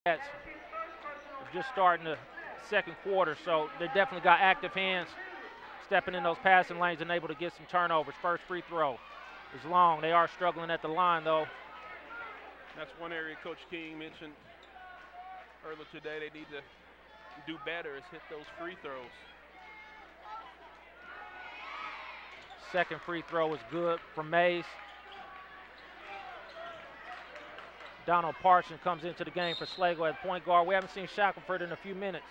We're just starting the second quarter, so they definitely got active hands stepping in those passing lanes and able to get some turnovers. First free throw is long. They are struggling at the line, though. That's one area Coach King mentioned earlier today. They need to do better is hit those free throws. Second free throw is good from Mays. Donald Parsons comes into the game for Schlagle at point guard. We haven't seen Shackelford in a few minutes.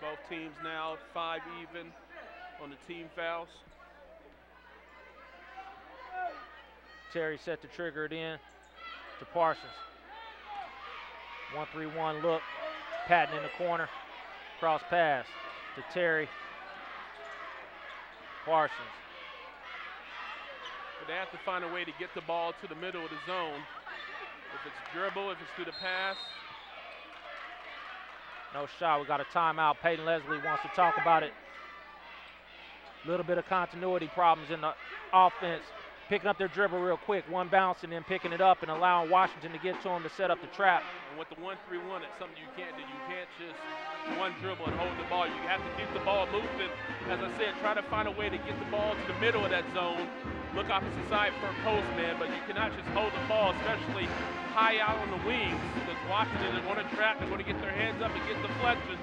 Both teams now 5 even on the team fouls. Terry set to trigger it in to Parsons. 1-3-1 look. Patton in the corner. Cross pass to Terry. Parsons. But they have to find a way to get the ball to the middle of the zone. If it's dribble, if it's through the pass. No shot. We got a timeout. Peyton Leslie wants to talk about it. A little bit of continuity problems in the offense. Picking up their dribble real quick. One bounce and then picking it up and allowing Washington to get to him to set up the trap. And with the 1-3-1, it's something you can't do. You can't just one dribble and hold the ball. You have to keep the ball moving. As I said, try to find a way to get the ball to the middle of that zone. Look opposite side for a post man, but you cannot just hold the ball, especially high out on the wings, because Washington is going to trap. They're going to get their hands up and get deflections.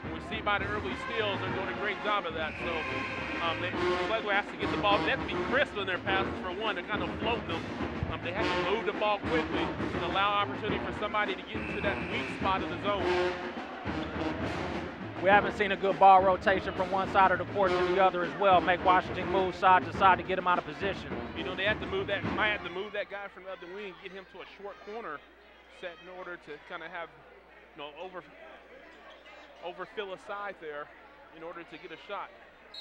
And we see by the early steals, they're doing a great job of that. So Schlagle has to get the ball. They have to be crisp in their passes for one. They're kind of floating them. They have to move the ball quickly and allow opportunity for somebody to get into that weak spot of the zone. We haven't seen a good ball rotation from one side of the court to the other as well. Make Washington move side to side to get him out of position. You know, they have to move that, might have to move that guy from the other wing, get him to a short corner set in order to kind of have, you know, overfill a side there in order to get a shot.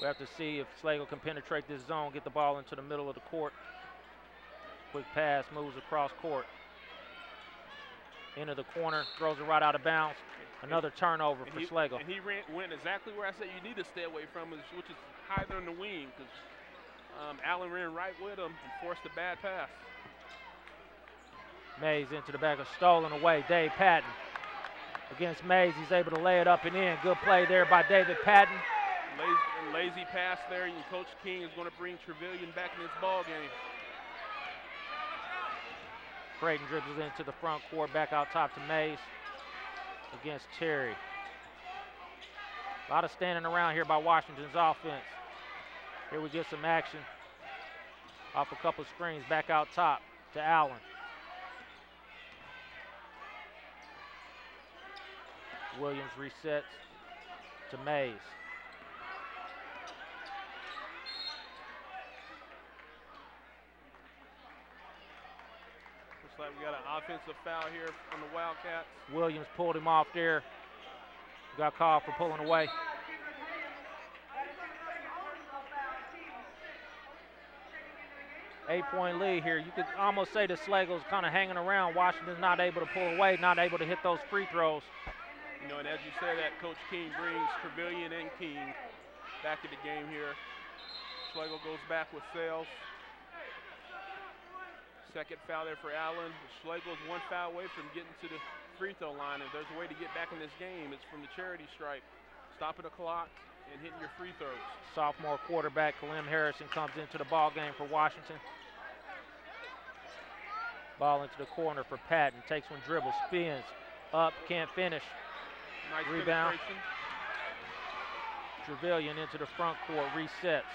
We have to see if Schlagle can penetrate this zone, get the ball into the middle of the court. Quick pass, moves across court. Into the corner, throws it right out of bounds. Another turnover for Schlagle. And he went exactly where I said you need to stay away from, which is higher in the wing, because Allen ran right with him and forced a bad pass. Mays into the back, stolen away. Dave Patton against Mays. He's able to lay it up and in. Good play there by David Patton. Lazy pass there, and Coach King is going to bring Trevelyan back in this ball game. Creighton dribbles into the front court, back out top to Mays against Terry. A lot of standing around here by Washington's offense. Here we get some action off a couple of screens, back out top to Allen. Williams resets to Mays. Looks like we got an offensive foul here on the Wildcats. Williams pulled him off there. Got called for pulling away. Eight-point lead here. You could almost say that Schlagle's kind of hanging around. Washington's not able to pull away, not able to hit those free throws. You know, and as you say that, Coach King brings Trevelyan and King back in the game here. Schlagle goes back with Sales. Second foul there for Allen. Schlagle's one foul away from getting to the free throw line. If there's a way to get back in this game, it's from the charity stripe. Stopping the clock and hitting your free throws. Sophomore quarterback Kalim Harrison comes into the ball game for Washington. Ball into the corner for Patton. Takes one dribble, spins, up, can't finish. Nice rebound. Trevelyan into the front court, resets.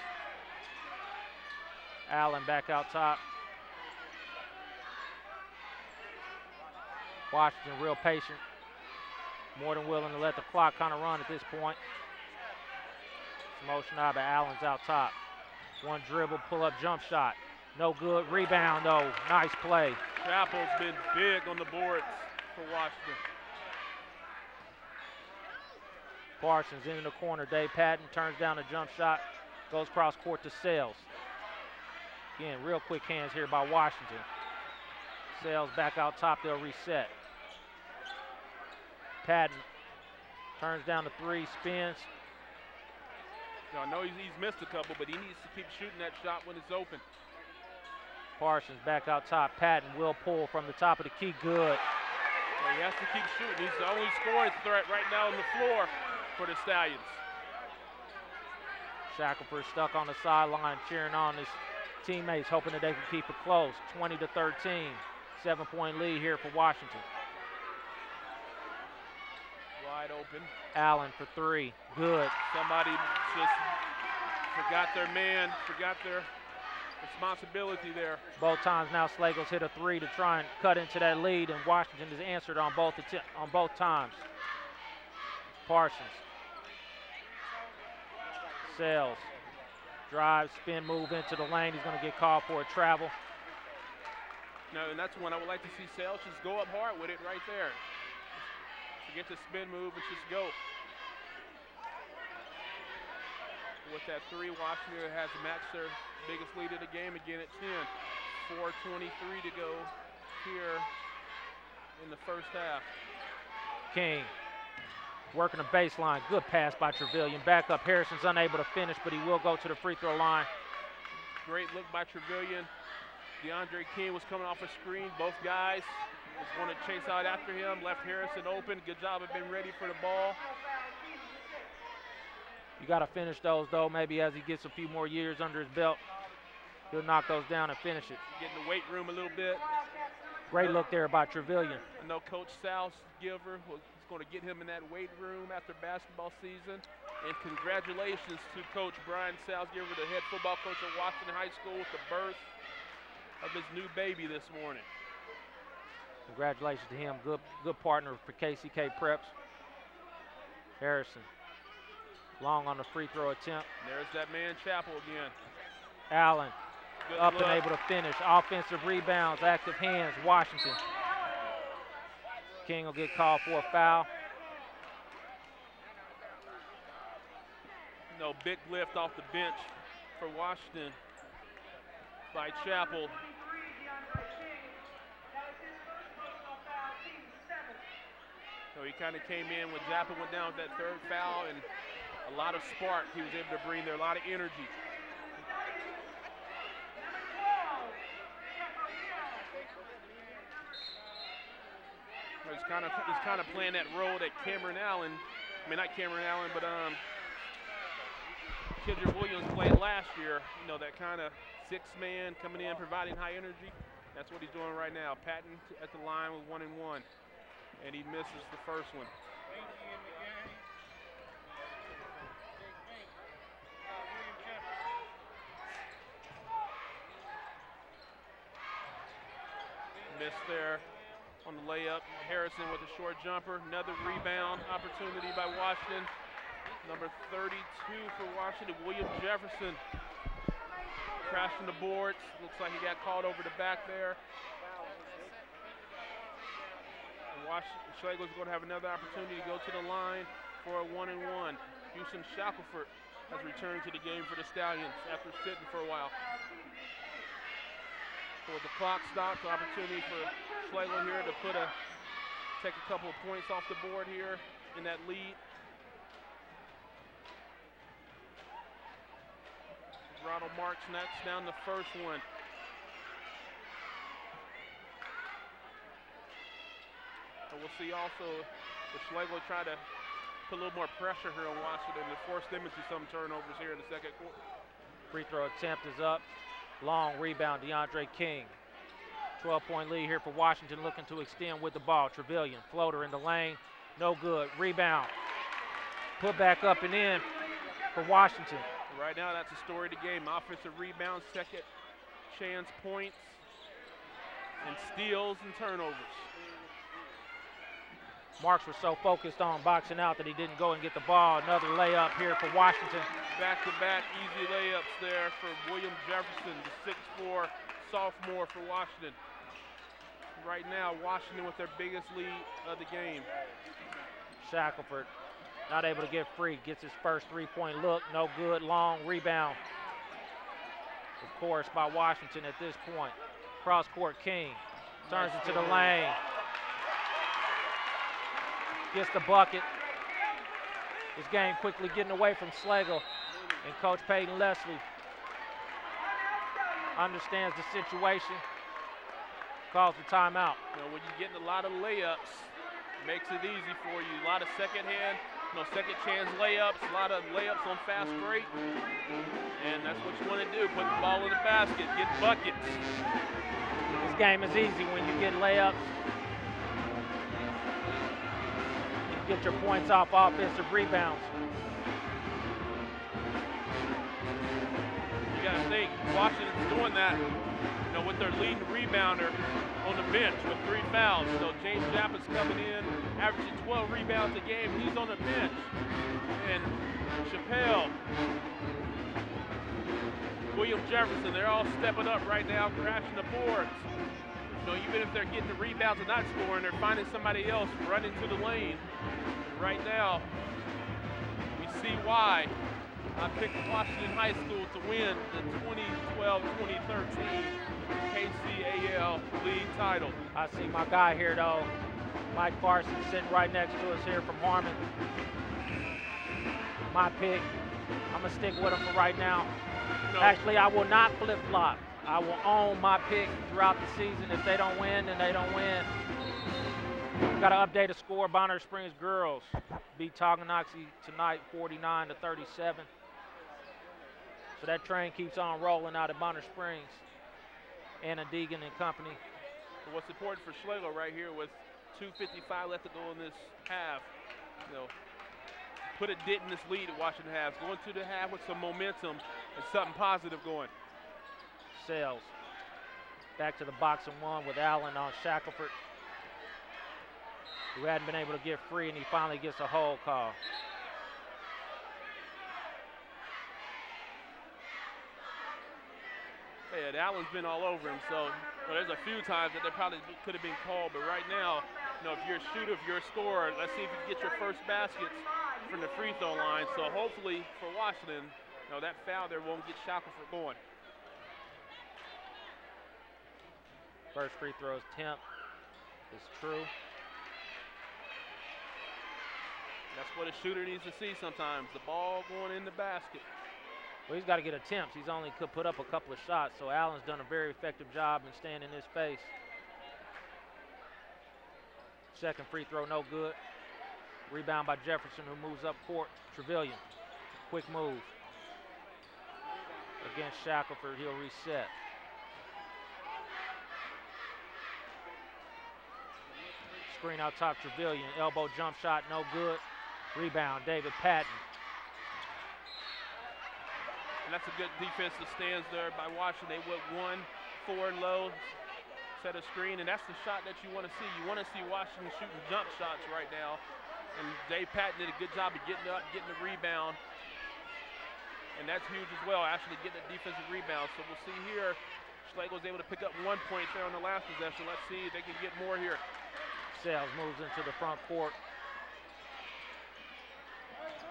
Allen back out top. Washington real patient. More than willing to let the clock kind of run at this point. Motion out, but Allen's out top. One dribble, pull up jump shot. No good. Rebound though. Nice play. Chappell's been big on the boards for Washington. Parsons into the corner. Dave Patton turns down a jump shot. Goes cross court to Sales. Again, real quick hands here by Washington. Sales back out top. They'll reset. Patton turns down the three, spins. I know he's missed a couple, but he needs to keep shooting that shot when it's open. Parsons back out top. Patton will pull from the top of the key. Good. Well, he has to keep shooting. He's the only scoring threat right now on the floor for the Stallions. Shackelford stuck on the sideline cheering on his teammates, hoping that they can keep it close. 20-13. 7-point lead here for Washington. Wide open. Allen for three. Good. Somebody just forgot their man, forgot their responsibility there. Both times now Schlagle's hit a three to try and cut into that lead, and Washington has answered on both times. Parsons. Sales. Drive, spin, move into the lane. He's going to get called for a travel. No, and that's when I would like to see Sales just go up hard with it right there. Forget the spin move and just go. With that three, Washington has matched their biggest lead of the game again at 10. 4:23 to go here in the first half. King working the baseline. Good pass by Trevelyan. Back up. Harrison's unable to finish, but he will go to the free throw line. Great look by Trevelyan. DeAndre King was coming off a screen. Both guys was going to chase out after him. Left Harrison open. Good job of being ready for the ball. You got to finish those, though. Maybe as he gets a few more years under his belt, he'll knock those down and finish it. Get in the weight room a little bit. Great look there by Trevelyan. I know Coach Salzgiver was going to get him in that weight room after basketball season. And congratulations to Coach Brian Salzgiver, the head football coach at Washington High School, with the birth of his new baby this morning. Congratulations to him. Good partner for KCK Preps. Harrison. Long on the free throw attempt. There's that man Chappell again. Allen. Good up look. and able to finish. Offensive rebounds, active hands, Washington. King will get called for a foul. No, big lift off the bench for Washington by Chappell. So he kind of came in when Zappa went down with that third foul, and a lot of spark he was able to bring there, a lot of energy. He's kind of playing that role that Cameron Allen, I mean not Cameron Allen, but Kendrick Williams played last year. You know, that kind of six-man coming in, providing high energy. That's what he's doing right now. Patton at the line with 1 and 1, and he misses the first one. Missed there on the layup. Harrison with a short jumper. Another rebound opportunity by Washington. Number 32 for Washington, William Jefferson. Crashing the boards. Looks like he got called over the back there. And Schlagle's going to have another opportunity to go to the line for a 1 and 1. Houston Shackelford has returned to the game for the Stallions after sitting for a while. So with the clock stopped, the opportunity for Schlagle here to take a couple of points off the board here in that lead. Ronald Marks knocks down the first one. And we'll see also the Schlagle try to put a little more pressure here on Washington to force them into some turnovers here in the second quarter. Free throw attempt is up. Long rebound, DeAndre King. 12-point lead here for Washington, looking to extend with the ball. Trevelyan, floater in the lane, no good. Rebound, put back up and in for Washington. Right now, that's the story of the game. Offensive rebounds, second chance points, and steals and turnovers. Marks was so focused on boxing out that he didn't go and get the ball. Another layup here for Washington. Back-to-back easy layups there for William Jefferson, the 6'4" sophomore for Washington. Right now, Washington with their biggest lead of the game. Shackelford not able to get free. Gets his first three-point look. No good. Long rebound. Of course, by Washington at this point. Cross-court King. Turns it to the lane. Gets the bucket. This game quickly getting away from Schlagle. And Coach Peyton Leslie understands the situation, calls the timeout. You know, when you're getting a lot of layups, makes it easy for you. A lot of second chance layups, a lot of layups on fast break. And that's what you want to do, put the ball in the basket, get buckets. This game is easy when you get layups. You get your points off offensive rebounds. You got to think, Washington's doing that, you know, with their leading rebounder on the bench with 3 fouls. So James Jappett's coming in, averaging 12 rebounds a game. He's on the bench. And Chappelle, William Jefferson, they're all stepping up right now, crashing the boards. You know, even if they're getting the rebounds and not scoring, they're finding somebody else running to the lane. And right now, we see why I picked Washington High School to win the 2012-2013 KCAL league title. I see my guy here though, Mike Parsons, sitting right next to us here from Harmon. My pick, I'm gonna stick with him for right now. No. Actually, I will not flip-flop. I will own my pick throughout the season. If they don't win, then they don't win. Got to update the score. Bonner Springs girls beat Tonganoxie tonight 49-37. So that train keeps on rolling out at Bonner Springs. Anna Deegan and company. What's important for Schlagle right here with 2:55 left to go in this half, you know, put a dent in this lead that Washington has. Going to the half with some momentum and something positive going. Sales back to the box and one with Allen on Shackelford, who hadn't been able to get free, and he finally gets a hold call. Yeah, Allen's been all over him, so there's a few times that they probably could have been called, but right now, you know, if you're a shooter, if you're a scorer, let's see if you can get your first baskets from the free throw line. So hopefully for Washington, you know, that foul there won't get Shackelford going. First free throw attempt is true. That's what a shooter needs to see sometimes, the ball going in the basket. Well, he's got to get attempts. He's only could put up a couple of shots, so Allen's done a very effective job in staying in his face. Second free throw, no good. Rebound by Jefferson, who moves up court. Trevelyan, quick move. Against Shackelford, he'll reset. Screen out top, Trevelyan. Elbow jump shot, no good. Rebound, David Patton. And that's a good defensive stance there by Washington. They went 1-4 low, set a screen, and that's the shot that you want to see. You want to see Washington shooting jump shots right now. And Dave Patton did a good job of getting up, getting the rebound. And that's huge as well, actually getting a defensive rebound. So we'll see here. Schlagle was able to pick up 1 point there on the last possession. Let's see if they can get more here. Sales moves into the front court.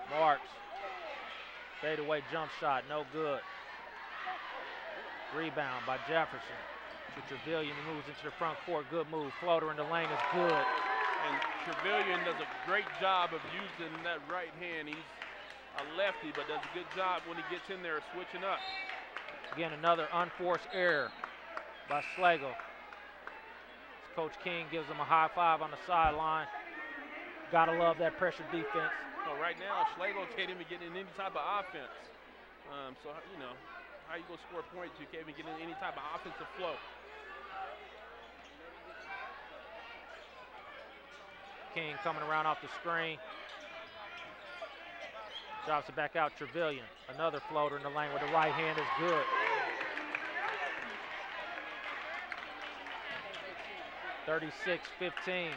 Marks. Fadeaway jump shot, no good. Rebound by Jefferson to Trevelyan, who moves into the front court. Good move. Floater in the lane is good. And Trevelyan does a great job of using that right hand. He's a lefty, but does a good job when he gets in there switching up. Again, another unforced error by Schlagle. Coach King gives him a high five on the sideline. Gotta love that pressure defense. So right now, Schlagle can't even get in any type of offense. So, you know, how you gonna score points? You can't even get in any type of offensive flow. King coming around off the screen. Drops it back out, Trevelyan. Another floater in the lane with the right hand is good. 36-15.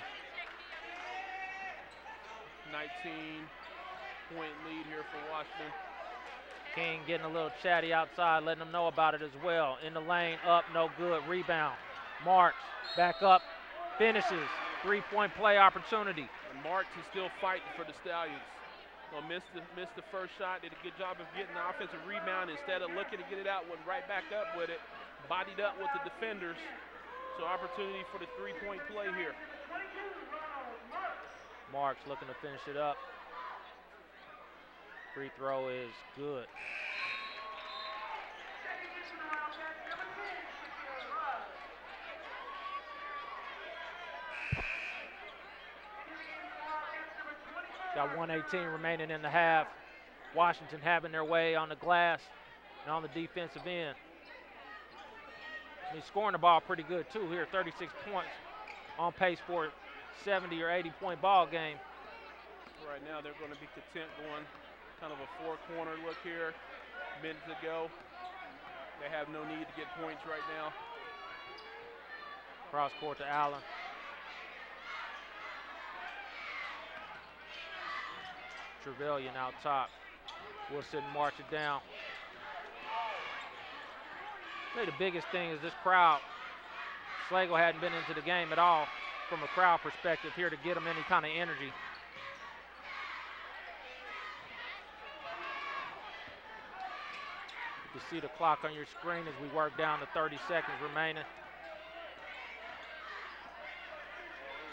19-point lead here for Washington. King getting a little chatty outside, letting them know about it as well. In the lane, up, no good. Rebound. Marks, back up, finishes. 3-point play opportunity. And Marks is still fighting for the Stallions. So missed the first shot, did a good job of getting the offensive rebound. Instead of looking to get it out, went right back up with it. Bodied up with the defenders. So opportunity for the 3-point play here. Marks looking to finish it up. Free throw is good. Got 1:18 remaining in the half. Washington having their way on the glass and on the defensive end. He's scoring the ball pretty good too here, 36 points, on pace for a 70 or 80 point ball game. Right now they're going to be content going kind of a four-corner look here. Minutes ago, they have no need to get points right now. Cross court to Allen. Trevelyan out top. Wilson march it down. I think the biggest thing is this crowd. Schlagle hadn't been into the game at all from a crowd perspective here to get them any kind of energy. You can see the clock on your screen as we work down to 30 seconds remaining.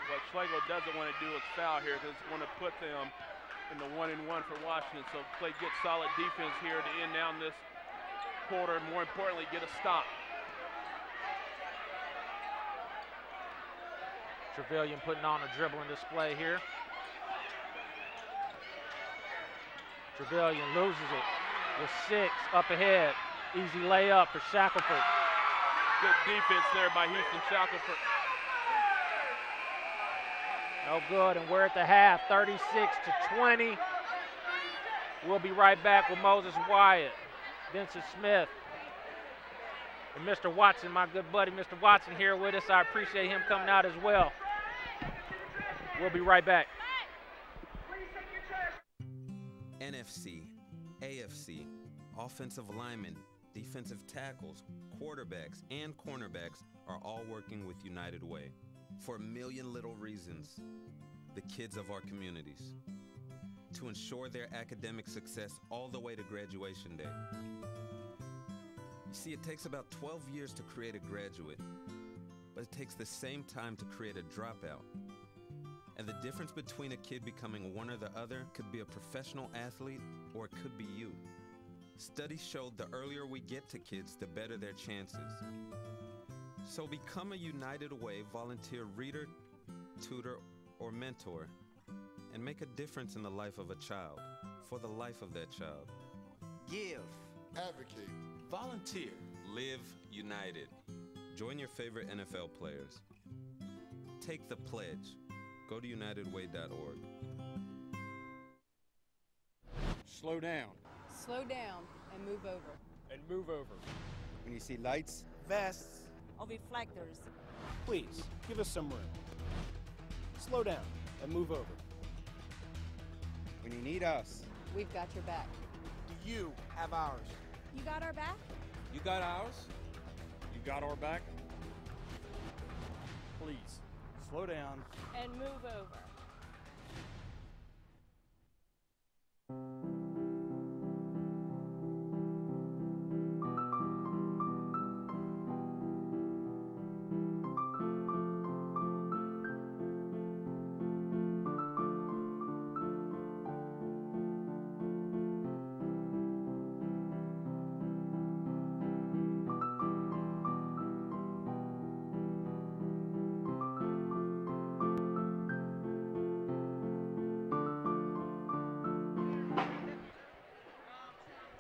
What Schlagle doesn't want to do is foul here because it's going to put them in the 1-and-1 for Washington. So play good solid defense here to end down this quarter, and more importantly, get a stop. Trevelyan putting on a dribbling display here. Trevelyan loses it with 6 up ahead. Easy layup for Shackelford. Good defense there by Houston Shackelford. No good, and we're at the half, 36-20. We'll be right back with Moses Wyatt, Vincent Smith, and Mr. Watson, my good buddy Mr. Watson here with us. I appreciate him coming out as well. We'll be right back. NFC, AFC, offensive linemen, defensive tackles, quarterbacks, and cornerbacks are all working with United Way for a million little reasons. The kids of our communities, to ensure their academic success all the way to graduation day. You see, it takes about 12 years to create a graduate, but it takes the same time to create a dropout. And the difference between a kid becoming one or the other could be a professional athlete, or it could be you. Studies showed the earlier we get to kids, the better their chances. So become a United Way volunteer reader, tutor, or mentor, and make a difference in the life of a child, for the life of that child. Give. Advocate. Volunteer. Live United. Join your favorite NFL players. Take the pledge. Go to unitedway.org. Slow down. Slow down and move over. And move over. When you see lights, Vests or reflectors. Please, give us some room. Slow down and move over. when you need us. We've got your back. Do you have ours? You got our back? You got ours? You got our back? Please, slow down. And move over.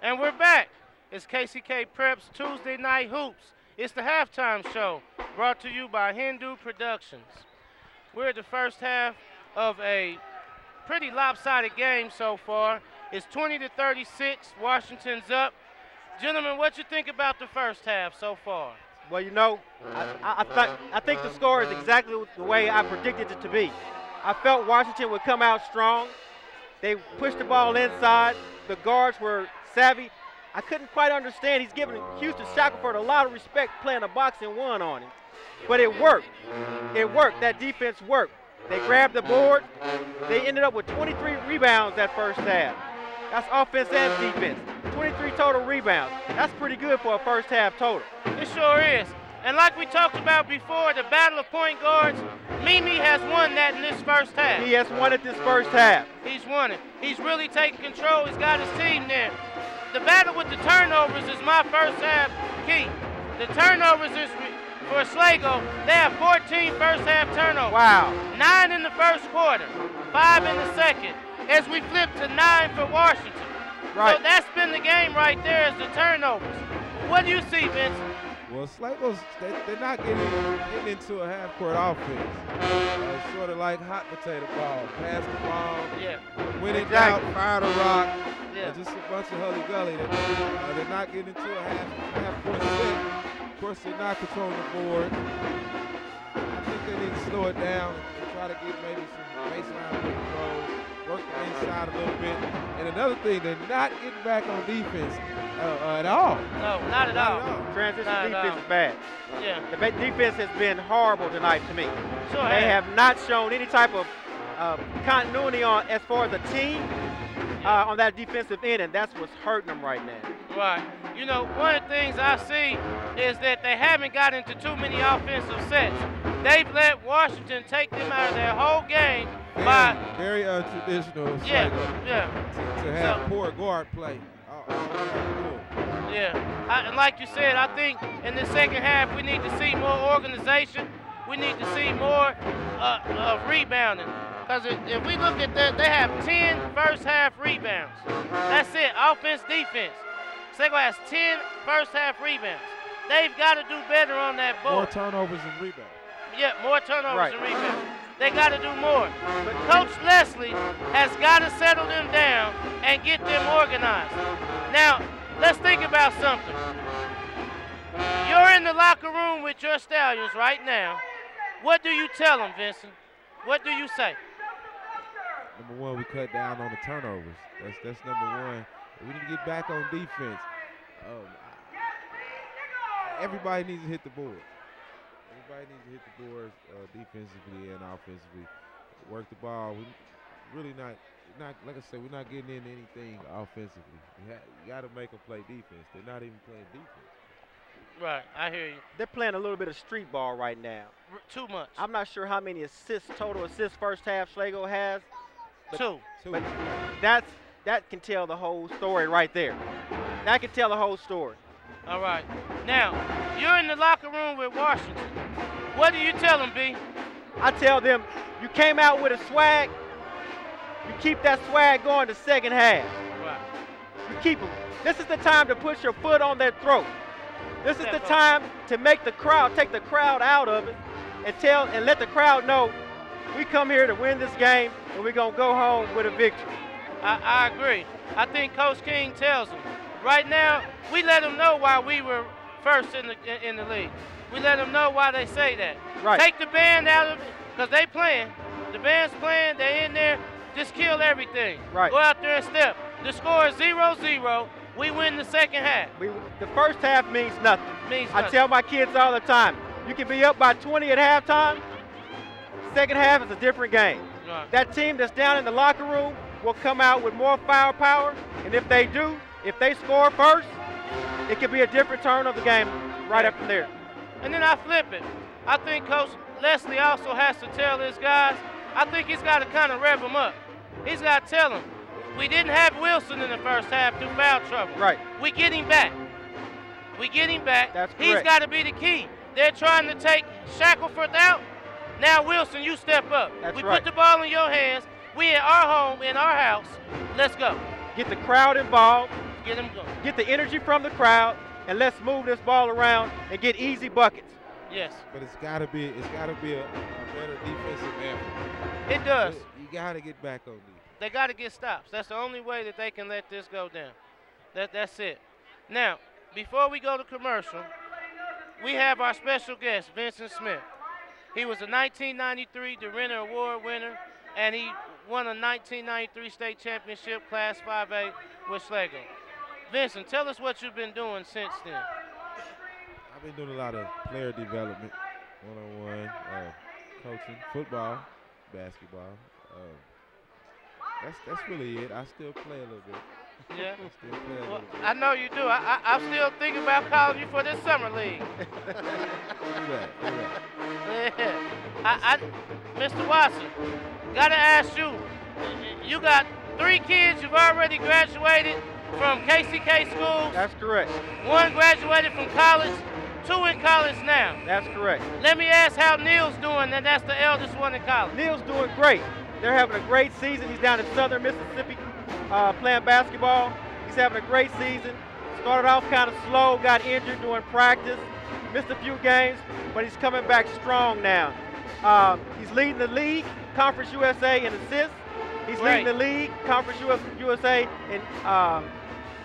And we're back. It's KCK Preps Tuesday Night Hoops. It's the halftime show brought to you by Hendu Productions. We're at the first half of a pretty lopsided game so far. It's 20-36. Washington's up. Gentlemen, what you think about the first half so far? Well, you know, I think the score is exactly the way I predicted it to be. I felt Washington would come out strong. They pushed the ball inside. The guards were savvy. I couldn't quite understand. He's giving Houston Shackelford a lot of respect playing a boxing one on him. But it worked. It worked. That defense worked. They grabbed the board. They ended up with 23 rebounds that first half. That's offense and defense. 23 total rebounds. That's pretty good for a first half total. It sure is. And like we talked about before, the battle of point guards, Mimi has won that in this first half. He has won it this first half. He's won it. He's really taking control. He's got his team there. The battle with the turnovers is my first half key. The turnovers is for Schlagle. They have 14 first half turnovers. Wow. 9 in the first quarter, 5 in the second. As we flip to 9 for Washington. Right. So that's been the game right there is the turnovers. What do you see, Vince? Well, Schlagle's, they're not getting into a half-court offense. Sort of like hot potato ball. Pass the ball, win it out, fire the rock. Just a bunch of hully-gully. They're not getting into a half-court set. Of course, they're not controlling the board. I think they need to slow it down and try to get maybe some baseline control, work the inside a little bit. And another thing, they're not getting back on defense at all. No, not at all. Transition defense is bad. Yeah. The defense has been horrible tonight to me. Sure They have not shown any type of continuity on as far as a team on that defensive end, and that's what's hurting them right now. Right. You know, one of the things I see is that they haven't got into too many offensive sets. They've let Washington take them out of their whole game by very untraditional. To have poor guard play. And like you said, I think in the second half we need to see more organization. We need to see more rebounding. Because if we look at that, they have 10 first half rebounds. That's it, offense, defense. Schlagle has 10 first half rebounds. They've got to do better on that board. More turnovers and rebounds. Yeah, more turnovers and rebounds. They got to do more. But Coach Leslie has got to settle them down and get them organized. Now, let's think about something. You're in the locker room with your Stallions right now. What do you tell them, Vincent? What do you say? Number one, we cut down on the turnovers. That's number one. We need to get back on defense. Everybody needs to hit the board. Everybody needs to hit the boards defensively and offensively. Work the ball. We really not like I said, we're not getting into anything offensively. You got to make them play defense. They're not even playing defense. Right, I hear you. They're playing a little bit of street ball right now. Too much. I'm not sure how many total assists first half Schlagle has. Two. But that can tell the whole story right there. That can tell the whole story. All right. Now, you're in the locker room with Washington. What do you tell them, B? I tell them, you came out with a swag. You keep that swag going the second half. Right. You keep them. This is the time to put your foot on their throat. This is the time to make the crowd, take the crowd out of it and let the crowd know we come here to win this game and we're going to go home with a victory. I agree. I think Coach King tells them. Right now, we let them know why we were first in the league. We let them know why they say that. Right. Take the band out of it, because they playing. The band's playing, they're in there. Just kill everything. Right. Go out there and step. The score is 0-0. We win the second half. The first half means nothing. Means nothing. I tell my kids all the time, you can be up by 20 at halftime. Second half is a different game. Right. That team that's down in the locker room will come out with more firepower, and if they do, if they score first, it could be a different turn of the game right up from there. And then I flip it. I think Coach Leslie also has to tell his guys, I think he's got to kind of rev them up. He's got to tell them, we didn't have Wilson in the first half through foul trouble. Right. We get him back. We get him back. That's correct. He's got to be the key. They're trying to take Shackelford out. Now, Wilson, you step up. That's we right. put the ball in your hands. We at our home, in our house. Let's go. Get the crowd involved. Get them going. Get the energy from the crowd, and let's move this ball around and get easy buckets. Yes. But it's got to be a better defensive effort. It does. You got to get back on defense. They got to get stops. That's the only way that they can let this go down. That's it. Now, before we go to commercial, we have our special guest, Vincent Smith. He was a 1993 DeRenner Award winner, and he won a 1993 state championship Class 5A with Schlagle. Vincent, tell us what you've been doing since then. I've been doing a lot of player development, one-on-one, coaching, football, basketball. That's really it. I still play a little bit. Yeah. I still play a little bit. I know you do. I'm still thinking about calling you for this summer league. Do that. Yeah. Mr. Watson, gotta ask you. You got 3 kids. You've already graduated from KCK schools. That's correct. 1 graduated from college. 2 in college now. That's correct. Let me ask how Neil's doing, and that's the eldest one in college. Neil's doing great. They're having a great season. He's down in southern Mississippi playing basketball. He's having a great season. Started off kind of slow, got injured during practice, missed a few games, but he's coming back strong now. He's leading the league, Conference USA in assists. He's leading the league, Conference USA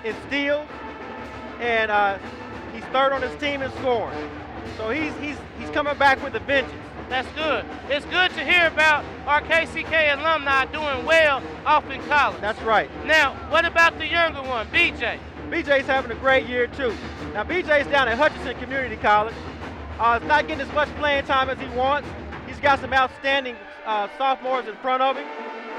in steals, and he's 3rd on his team in scoring. So he's coming back with a vengeance. That's good. It's good to hear about our KCK alumni doing well off in college. That's right. Now, what about the younger one, BJ? BJ's having a great year too. Now BJ's down at Hutchinson Community College. He's not getting as much playing time as he wants. He's got some outstanding sophomores in front of him.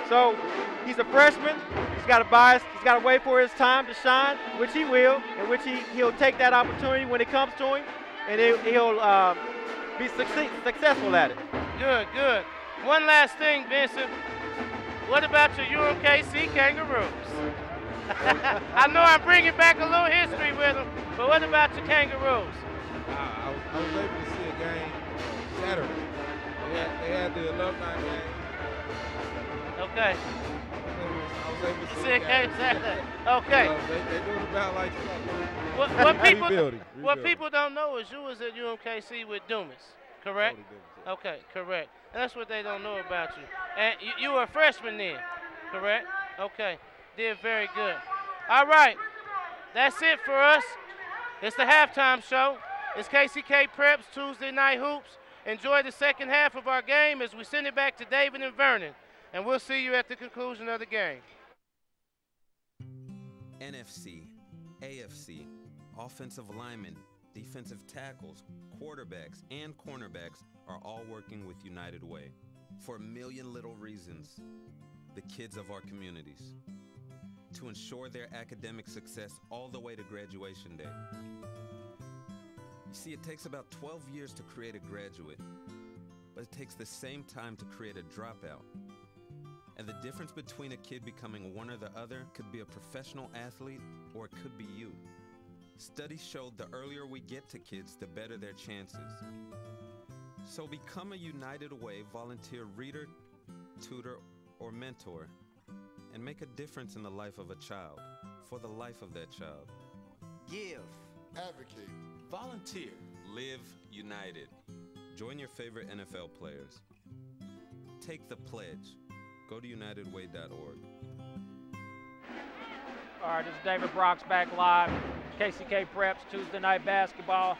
So he's a freshman. He's got to bias. He's got to wait for his time to shine, which he will, and which he'll take that opportunity when it comes to him, and he'll be successful at it. Good, good. One last thing, Vincent. What about your UMKC Kangaroos? I know I'm bringing back a little history with them, but what about your Kangaroos? I was able to see a game Saturday. They had the alumni game. Okay. I was able to see a game Saturday. Okay. They do it about like what people don't know is you was at UMKC with Dumas, correct? Okay, correct. And that's what they don't know about you. And you were a freshman then, correct? Okay. Did very good. All right. That's it for us. It's the halftime show. It's KCK Preps Tuesday Night Hoops. Enjoy the second half of our game as we send it back to David and Vernon. And we'll see you at the conclusion of the game. NFC, AFC, offensive linemen, defensive tackles, quarterbacks, and cornerbacks are all working with United Way for a million little reasons. The kids of our communities, to ensure their academic success all the way to graduation day. You see, it takes about 12 years to create a graduate, but it takes the same time to create a dropout. And the difference between a kid becoming one or the other could be a professional athlete, or it could be you. Studies showed the earlier we get to kids, the better their chances. So become a United Way volunteer reader, tutor, or mentor, and make a difference in the life of a child, for the life of that child. Give. Advocate. Volunteer. Live united. Join your favorite NFL players. Take the pledge. Go to unitedway.org. All right, this is David Brock's back live. KCK Preps Tuesday Night Basketball.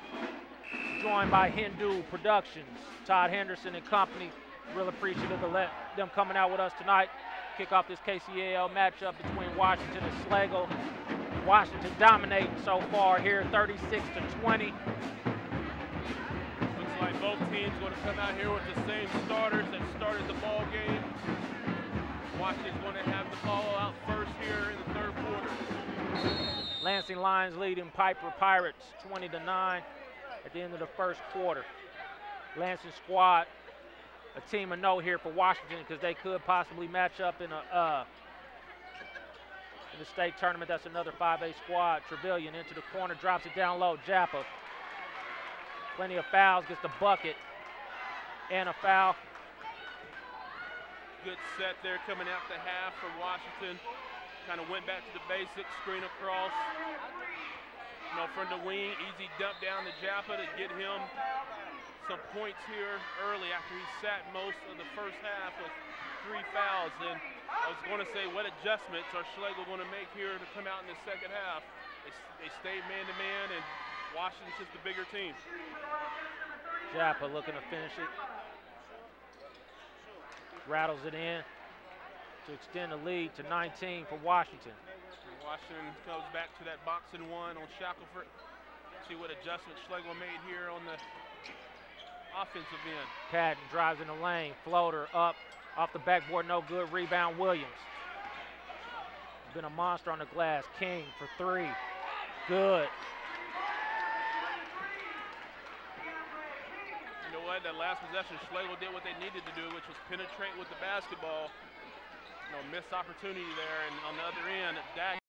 Joined by Hendu Productions, Todd Henderson and company. Real appreciative of them coming out with us tonight. Kick off this KCAL matchup between Washington and Schlagle. Washington dominating so far here, 36-20. Looks like both teams going to come out here with the same starters that started the ball game. Washington's going to have the ball out first here in the third quarter. Lansing Lions leading Piper Pirates 20-9 at the end of the first quarter. Lansing squad, a team of note here for Washington because they could possibly match up in the state tournament. That's another 5A squad. Trevelyan into the corner, drops it down low. Jappa, plenty of fouls, gets the bucket and a foul. Good set there coming out the half for Washington. Kind of went back to the basics, screen across. From the wing, easy dump down to Jappa to get him some points here early after he sat most of the first half with 3 fouls. And I was going to say, what adjustments are Schlagle going to make here to come out in the second half? They stayed man-to-man, and Washington's just the bigger team. Jappa looking to finish it. Rattles it in to extend the lead to 19 for Washington. Washington goes back to that box and one on Shackelford. See what adjustments Schlagle made here on the offensive end. Patton drives in the lane, floater up, off the backboard, no good. Rebound, Williams. Been a monster on the glass. King for 3. Good. You know what? That last possession, Schlagle did what they needed to do, which was penetrate with the basketball. Missed opportunity there, and on the other end, Dak